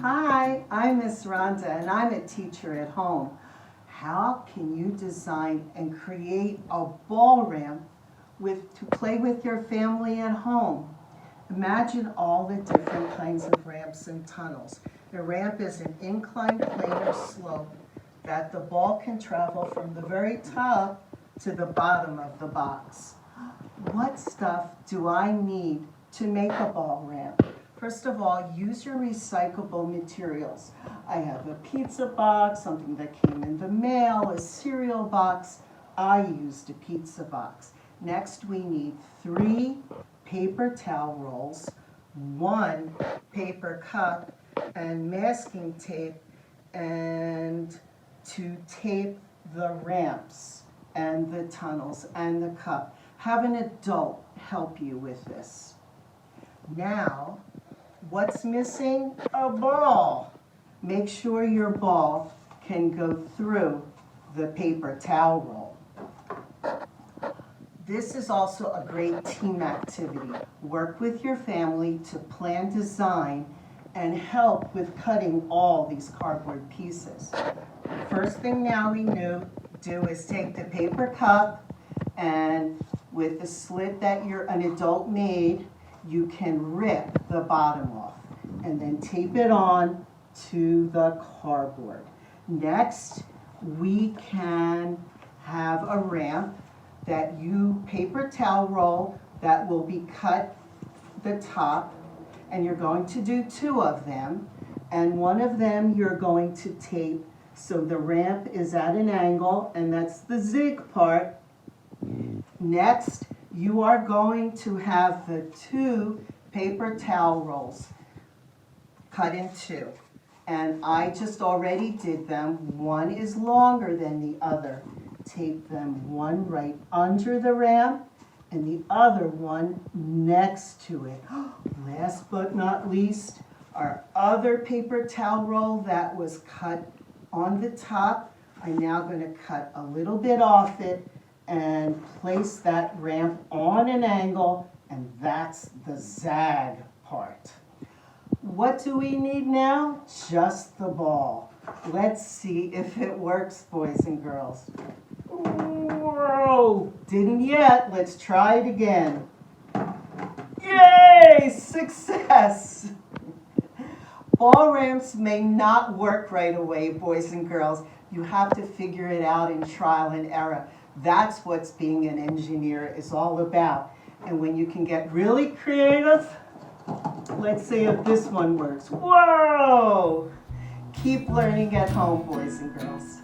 Hi, I'm Miss Rhonda and I'm a teacher at home. How can you design and create a ball ramp to play with your family at home? Imagine all the different kinds of ramps and tunnels. The ramp is an inclined plane or slope that the ball can travel from the very top to the bottom of the box. What stuff do I need to make a ball ramp? First of all, use your recyclable materials. I have a pizza box, something that came in the mail, a cereal box. I used a pizza box. Next, we need 3 paper towel rolls, 1 paper cup, and masking tape, and to tape the ramps and the tunnels and the cup. Have an adult help you with this. Now, what's missing? A ball. Make sure your ball can go through the paper towel roll. This is also a great team activity. Work with your family to plan design and help with cutting all these cardboard pieces. First thing now we do is take the paper cup, and with the slit that an adult made, you can rip the bottom off and then tape it on to the cardboard. Next, we can have a ramp that you paper towel roll that will be cut the top, and you're going to do 2 of them, and one of them you're going to tape so the ramp is at an angle, and that's the zig part. Next, you are going to have the 2 paper towel rolls cut in 2. And I just already did them. One is longer than the other. Tape them one right under the ramp and the other one next to it. Last but not least, our other paper towel roll that was cut on the top, I'm now going to cut a little bit off it and place that ramp on an angle, and that's the zag part. What do we need now? Just the ball. Let's see if it works, boys and girls. Whoa, didn't yet. Let's try it again. Yay, success! Ball ramps may not work right away, boys and girls. You have to figure it out in trial and error. That's what being an engineer is all about. And when you can get really creative, let's see if this one works. Whoa! Keep learning at home, boys and girls.